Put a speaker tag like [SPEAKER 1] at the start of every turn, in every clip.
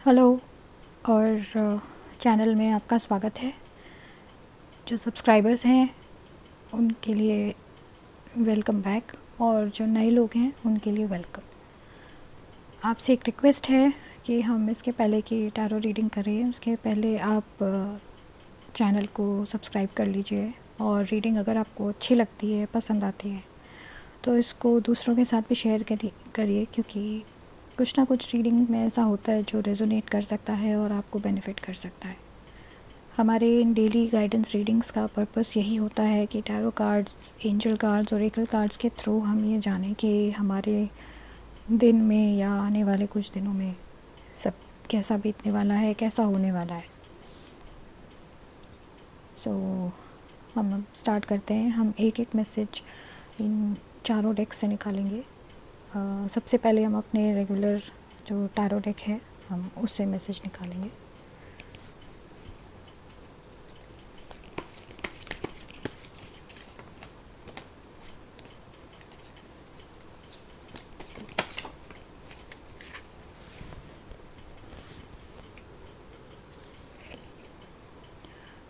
[SPEAKER 1] Hello और channel में आपका स्वागत है। जो सब्सक्राइबर्स हैं उनके लिए वेलकम बैक और जो नए लोग हैं उनके लिए वेलकम। आपसे एक रिक्वेस्ट है कि हम इसके पहले कि टैरो रीडिंग करें उसके पहले आप चैनल को सब्सक्राइब कर लीजिए और रीडिंग अगर आपको अच्छी लगती है, पसंद आती है तो इसको दूसरों के साथ भी शेयर करिए क्योंकि कुछ ना कुछ रीडिंग में ऐसा होता है जो रेजोनेट कर सकता है और आपको बेनिफिट कर सकता है। हमारे इन डेली गाइडेंस रीडिंग्स का पर्पस यही होता है कि टैरो कार्ड्स, एंजल कार्ड्स और ओरेकल कार्ड्स के थ्रू हम ये जानें कि हमारे दिन में या आने वाले कुछ दिनों में सब कैसा बीतने वाला है, कैसा होने वाला है। सो हम अब स्टार्ट करते हैं। हम एक एक मैसेज इन चारों डेक से निकालेंगे। सबसे पहले हम अपने रेगुलर जो टैरो डेक है हम उससे मैसेज निकालेंगे।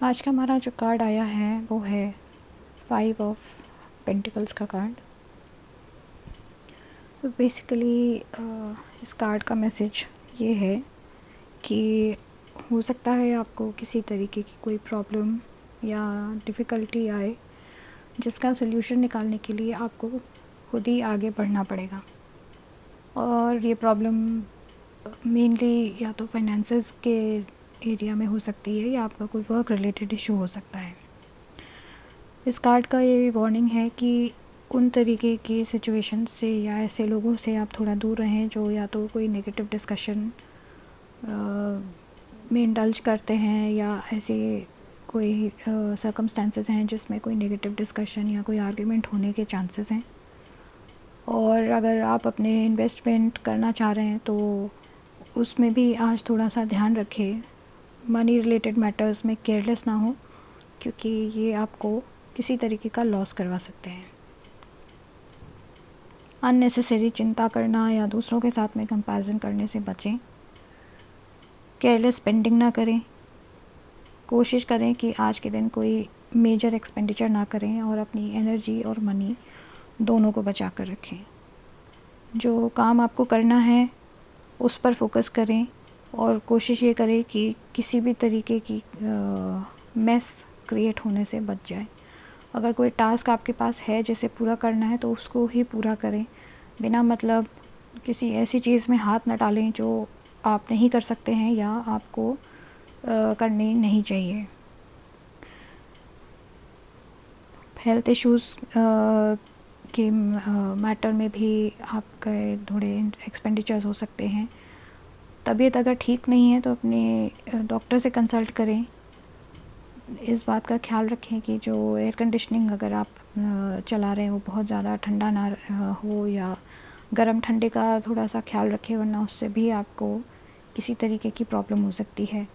[SPEAKER 1] आज का हमारा जो कार्ड आया है वो है 5 ऑफ पेंटिकल्स का कार्ड। तो बेसिकली इस कार्ड का मैसेज ये है कि हो सकता है आपको किसी तरीके की कोई प्रॉब्लम या डिफ़िकल्टी आए जिसका सल्यूशन निकालने के लिए आपको खुद ही आगे बढ़ना पड़ेगा। और ये प्रॉब्लम मेनली या तो फाइनेंसेस के एरिया में हो सकती है या आपका कोई वर्क रिलेटेड इशू हो सकता है। इस कार्ड का ये वार्निंग है कि उन तरीके की सिचुएशन से या ऐसे लोगों से आप थोड़ा दूर रहें जो या तो कोई नेगेटिव डिस्कशन में इंडल्ज करते हैं या ऐसे कोई सर्कमस्टेंसेस हैं जिसमें कोई नेगेटिव डिस्कशन या कोई आर्ग्यूमेंट होने के चांसेस हैं। और अगर आप अपने इन्वेस्टमेंट करना चाह रहे हैं तो उसमें भी आज थोड़ा सा ध्यान रखें, मनी रिलेटेड मैटर्स में केयरलेस ना हो क्योंकि ये आपको किसी तरीके का लॉस करवा सकते हैं। अननेसेसरी चिंता करना या दूसरों के साथ में कंपैरिजन करने से बचें। केयरलेस स्पेंडिंग ना करें। कोशिश करें कि आज के दिन कोई मेजर एक्सपेंडिचर ना करें और अपनी एनर्जी और मनी दोनों को बचा कर रखें। जो काम आपको करना है उस पर फोकस करें और कोशिश ये करें कि किसी भी तरीके की मेस क्रिएट होने से बच जाए। अगर कोई टास्क आपके पास है जिसे पूरा करना है तो उसको ही पूरा करें, बिना मतलब किसी ऐसी चीज़ में हाथ न डालें जो आप नहीं कर सकते हैं या आपको करनी नहीं चाहिए। हेल्थ इश्यूज़ के मैटर में भी आपके थोड़े एक्सपेंडिचर्स हो सकते हैं। तबीयत अगर ठीक नहीं है तो अपने डॉक्टर से कंसल्ट करें। इस बात का ख्याल रखें कि जो एयर कंडीशनिंग अगर आप चला रहे हैं वो बहुत ज़्यादा ठंडा ना हो या गर्म ठंडे का थोड़ा सा ख्याल रखें, वरना उससे भी आपको किसी तरीके की प्रॉब्लम हो सकती है।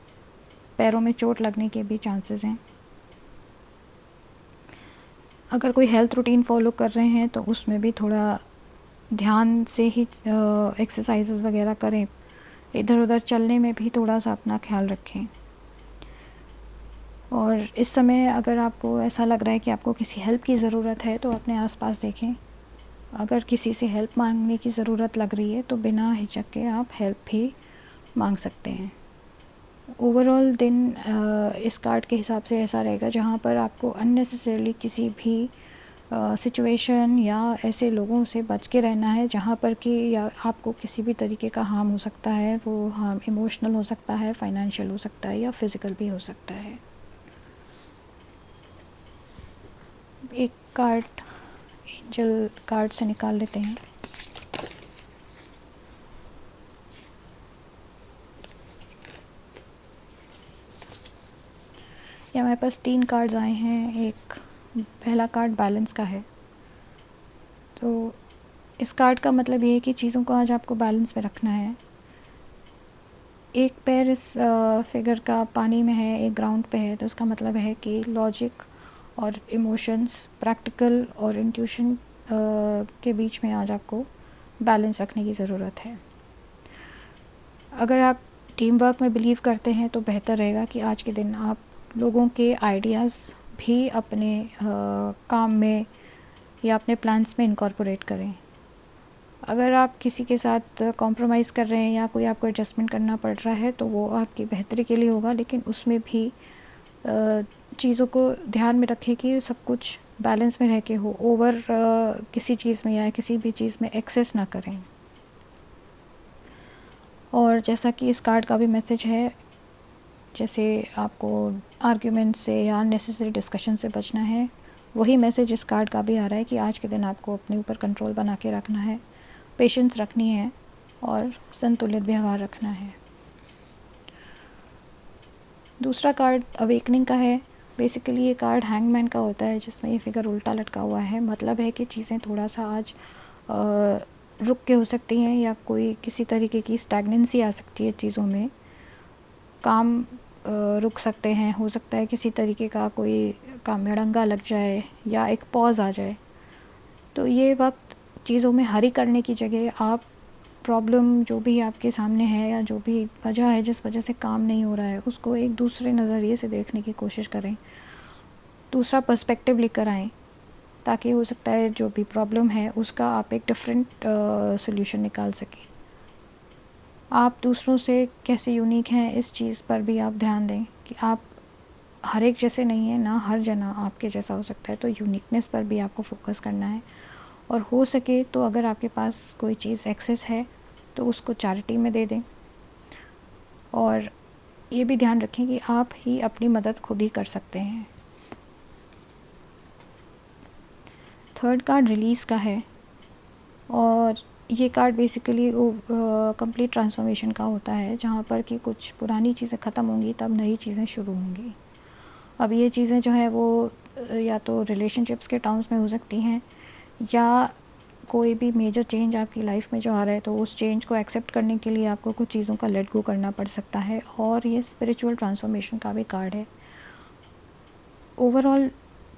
[SPEAKER 1] पैरों में चोट लगने के भी चांसेस हैं। अगर कोई हेल्थ रूटीन फॉलो कर रहे हैं तो उसमें भी थोड़ा ध्यान से ही एक्सरसाइजेस वगैरह करें। इधर उधर चलने में भी थोड़ा सा अपना ख्याल रखें। और इस समय अगर आपको ऐसा लग रहा है कि आपको किसी हेल्प की ज़रूरत है तो अपने आसपास देखें। अगर किसी से हेल्प मांगने की ज़रूरत लग रही है तो बिना हिचक के आप हेल्प भी मांग सकते हैं। ओवरऑल दिन इस कार्ड के हिसाब से ऐसा रहेगा जहाँ पर आपको अननेसेसरली किसी भी सिचुएशन या ऐसे लोगों से बच के रहना है जहाँ पर कि या आपको किसी भी तरीके का हार्म हो सकता है। वो हार्म इमोशनल हो सकता है, फाइनेंशियल हो सकता है या फिज़िकल भी हो सकता है। एक कार्ड एंजल कार्ड से निकाल लेते हैं। ये हमारे पास 3 कार्ड्स आए हैं। एक पहला कार्ड बैलेंस का है। तो इस कार्ड का मतलब ये है कि चीज़ों को आज आपको बैलेंस में रखना है। एक पैर इस फिगर का पानी में है, एक ग्राउंड पे है, तो उसका मतलब है कि लॉजिक और इमोशंस, प्रैक्टिकल और इंट्यूशन के बीच में आज आपको बैलेंस रखने की ज़रूरत है। अगर आप टीम वर्क में बिलीव करते हैं तो बेहतर रहेगा कि आज के दिन आप लोगों के आइडियाज़ भी अपने काम में या अपने प्लान्स में इनकॉर्पोरेट करें। अगर आप किसी के साथ कॉम्प्रोमाइज़ कर रहे हैं या कोई आपको एडजस्टमेंट करना पड़ रहा है तो वो आपकी बेहतरी के लिए होगा, लेकिन उसमें भी चीज़ों को ध्यान में रखें कि सब कुछ बैलेंस में रह के हो। ओवर किसी चीज़ में या किसी भी चीज़ में एक्सेस ना करें। और जैसा कि इस कार्ड का भी मैसेज है, जैसे आपको आर्ग्यूमेंट से या अननेसेसरी डिस्कशन से बचना है, वही मैसेज इस कार्ड का भी आ रहा है कि आज के दिन आपको अपने ऊपर कंट्रोल बना के रखना है, पेशेंस रखनी है और संतुलित व्यवहार रखना है। दूसरा कार्ड अवेकनिंग का है। बेसिकली ये कार्ड हैंगमैन का होता है, जिसमें ये फिगर उल्टा लटका हुआ है। मतलब है कि चीज़ें थोड़ा सा आज रुक के हो सकती हैं या कोई किसी तरीके की स्टैग्नेंसी आ सकती है चीज़ों में, काम रुक सकते हैं, हो सकता है किसी तरीके का कोई काम में अड़ंगा लग जाए या एक पॉज आ जाए। तो ये वक्त चीज़ों में हरी करने की जगह आप प्रॉब्लम जो भी आपके सामने है या जो भी वजह है जिस वजह से काम नहीं हो रहा है, उसको एक दूसरे नज़रिए से देखने की कोशिश करें, दूसरा पर्सपेक्टिव लेकर आएँ, ताकि हो सकता है जो भी प्रॉब्लम है उसका आप एक डिफरेंट सॉल्यूशन निकाल सकें। आप दूसरों से कैसे यूनिक हैं इस चीज़ पर भी आप ध्यान दें कि आप हर एक जैसे नहीं हैं, ना हर जना आपके जैसा हो सकता है, तो यूनिकनेस पर भी आपको फोकस करना है। और हो सके तो अगर आपके पास कोई चीज़ एक्सेस है तो उसको चैरिटी में दे दें। और ये भी ध्यान रखें कि आप ही अपनी मदद खुद ही कर सकते हैं। थर्ड कार्ड रिलीज़ का है और ये कार्ड बेसिकली कंप्लीट ट्रांसफॉर्मेशन का होता है, जहाँ पर कि कुछ पुरानी चीज़ें ख़त्म होंगी तब नई चीज़ें शुरू होंगी। अब ये चीज़ें जो है वो या तो रिलेशनशिप्स के टर्म्स में हो सकती हैं या कोई भी मेजर चेंज आपकी लाइफ में जो आ रहा है, तो उस चेंज को एक्सेप्ट करने के लिए आपको कुछ चीज़ों का लेट गो करना पड़ सकता है। और ये स्पिरिचुअल ट्रांसफॉर्मेशन का भी कार्ड है। ओवरऑल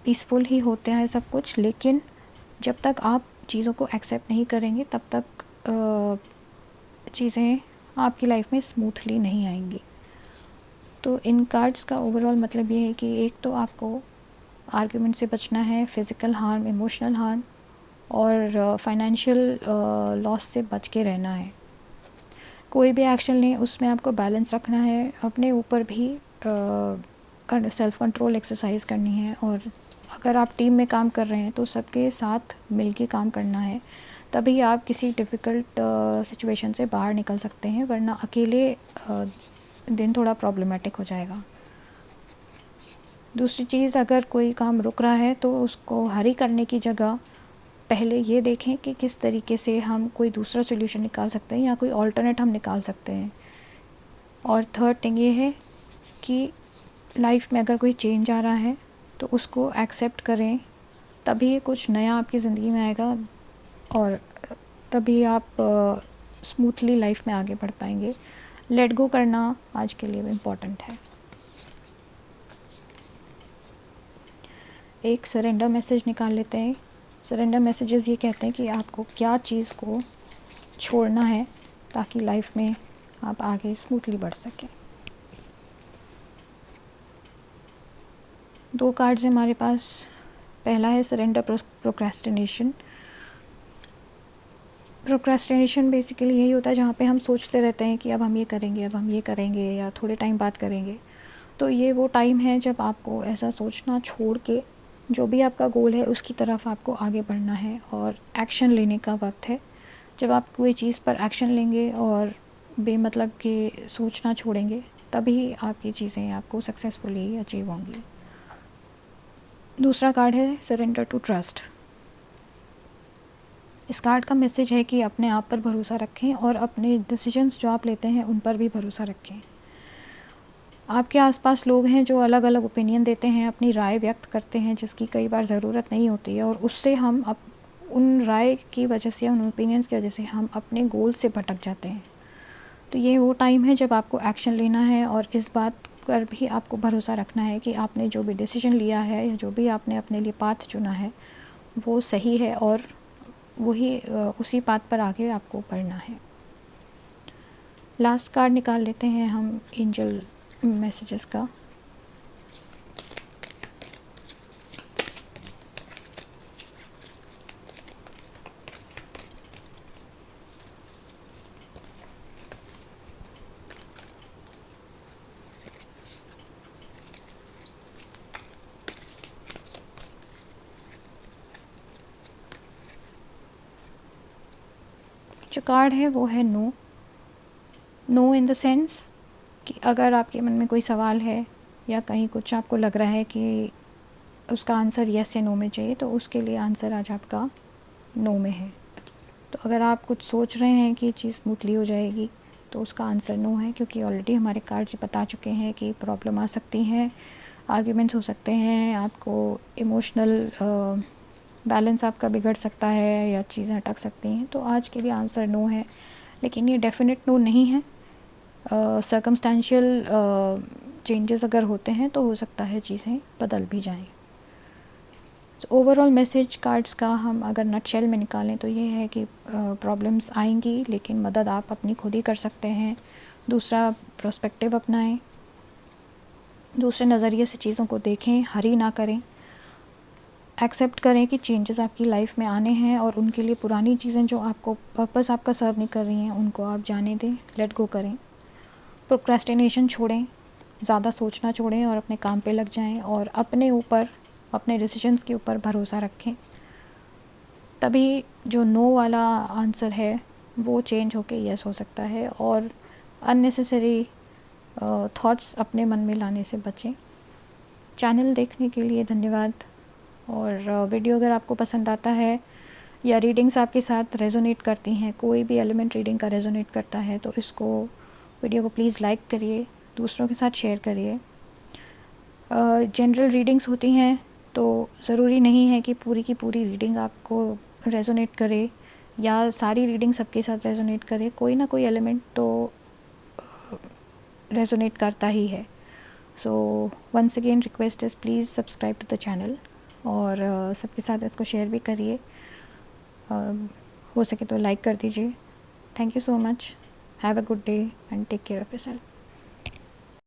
[SPEAKER 1] पीसफुल ही होते हैं सब कुछ, लेकिन जब तक आप चीज़ों को एक्सेप्ट नहीं करेंगे तब तक चीज़ें आपकी लाइफ में स्मूथली नहीं आएंगी। तो इन कार्ड्स का ओवरऑल मतलब ये है कि एक तो आपको आर्ग्यूमेंट से बचना है, फिज़िकल हार्म, इमोशनल हार्म और फाइनेंशियल लॉस से बच के रहना है। कोई भी एक्शन लें उसमें आपको बैलेंस रखना है, अपने ऊपर भी सेल्फ़ कंट्रोल एक्सरसाइज करनी है। और अगर आप टीम में काम कर रहे हैं तो सबके साथ मिल के काम करना है, तभी आप किसी डिफ़िकल्ट सिचुएशन से बाहर निकल सकते हैं, वरना अकेले दिन थोड़ा प्रॉब्लमेटिक हो जाएगा। दूसरी चीज़, अगर कोई काम रुक रहा है तो उसको हरी करने की जगह पहले ये देखें कि किस तरीके से हम कोई दूसरा सॉल्यूशन निकाल सकते हैं या कोई ऑल्टरनेट हम निकाल सकते हैं। और थर्ड थिंग ये है कि लाइफ में अगर कोई चेंज आ रहा है तो उसको एक्सेप्ट करें, तभी कुछ नया आपकी ज़िंदगी में आएगा और तभी आप स्मूथली लाइफ में आगे बढ़ पाएंगे। लेट गो करना आज के लिए इम्पॉर्टेंट है। एक सरेंडर मैसेज निकाल लेते हैं। सरेंडर मैसेजेस ये कहते हैं कि आपको क्या चीज़ को छोड़ना है ताकि लाइफ में आप आगे स्मूथली बढ़ सकें। दो कार्ड्स हैं हमारे पास। पहला है सरेंडर प्रोक्रेस्टिनेशन। प्रोक्रेस्टिनेशन बेसिकली यही होता है जहाँ पे हम सोचते रहते हैं कि अब हम ये करेंगे, अब हम ये करेंगे या थोड़े टाइम बाद करेंगे। तो ये वो टाइम है जब आपको ऐसा सोचना छोड़ के जो भी आपका गोल है उसकी तरफ आपको आगे बढ़ना है और एक्शन लेने का वक्त है। जब आप कोई चीज़ पर एक्शन लेंगे और बेमतलब के सोचना छोड़ेंगे, तभी आपकी चीज़ें आपको सक्सेसफुली अचीव होंगी। दूसरा कार्ड है सरेंडर टू ट्रस्ट। इस कार्ड का मैसेज है कि अपने आप पर भरोसा रखें और अपने डिसीजंस जो आप लेते हैं उन पर भी भरोसा रखें। आपके आसपास लोग हैं जो अलग अलग ओपिनियन देते हैं, अपनी राय व्यक्त करते हैं जिसकी कई बार ज़रूरत नहीं होती है, और उससे हम उन राय की वजह से, उन ओपिनियंस की वजह से हम अपने गोल से भटक जाते हैं। तो ये वो टाइम है जब आपको एक्शन लेना है और इस बात पर भी आपको भरोसा रखना है कि आपने जो भी डिसीजन लिया है या जो भी आपने अपने लिए पाथ चुना है वो सही है और वही उसी पाथ पर आगे आपको बढ़ना है। लास्ट कार्ड निकाल लेते हैं हम एंजल मैसेजेस का। जो कार्ड है वो है no. No in the sense कि अगर आपके मन में कोई सवाल है या कहीं कुछ आपको लग रहा है कि उसका आंसर येस या नो में चाहिए, तो उसके लिए आंसर आज आपका नो में है। तो अगर आप कुछ सोच रहे हैं कि ये चीज़ स्मूथली हो जाएगी, तो उसका आंसर नो है, क्योंकि ऑलरेडी हमारे कार्ड्स बता चुके हैं कि प्रॉब्लम आ सकती है, आर्ग्यूमेंट्स हो सकते हैं, आपको इमोशनल बैलेंस आपका बिगड़ सकता है या चीज़ें अटक सकती हैं। तो आज के लिए आंसर नो है, लेकिन ये डेफिनेट नो नहीं है। सर्कमस्टेंशियल चेंजेस अगर होते हैं तो हो सकता है चीज़ें बदल भी जाएं। तो ओवरऑल मैसेज कार्ड्स का हम अगर नटशेल में निकालें तो ये है कि प्रॉब्लम्स आएंगी, लेकिन मदद आप अपनी खुद ही कर सकते हैं। दूसरा पर्सपेक्टिव अपनाएं, दूसरे नज़रिए से चीज़ों को देखें, हरी ना करें, एक्सेप्ट करें कि चेंजेस आपकी लाइफ में आने हैं और उनके लिए पुरानी चीज़ें जो आपको पर्पस आपका सर्व नहीं कर रही हैं उनको आप जाने दें, लेट गो करें। प्रोक्रेस्टिनेशन छोड़ें, ज़्यादा सोचना छोड़ें और अपने काम पे लग जाएं और अपने ऊपर, अपने डिसीजंस के ऊपर भरोसा रखें। तभी जो नो वाला आंसर है वो चेंज होके यस हो सकता है, और अननेसेसरी थॉट्स अपने मन में लाने से बचें। चैनल देखने के लिए धन्यवाद। और वीडियो अगर आपको पसंद आता है या रीडिंग्स आपके साथ रेजोनेट करती हैं, कोई भी एलिमेंट रीडिंग का रेजोनेट करता है, तो इसको वीडियो को प्लीज़ लाइक करिए, दूसरों के साथ शेयर करिए। जनरल रीडिंग्स होती हैं तो ज़रूरी नहीं है कि पूरी की पूरी रीडिंग आपको रेजोनेट करे या सारी रीडिंग सबके साथ रेजोनेट करे। कोई ना कोई एलिमेंट तो रेजोनेट करता ही है। So once again request is please subscribe to the channel और सबके साथ इसको शेयर भी करिए। हो सके तो लाइक कर दीजिए। Thank you so much. Have a good day and take care of yourself.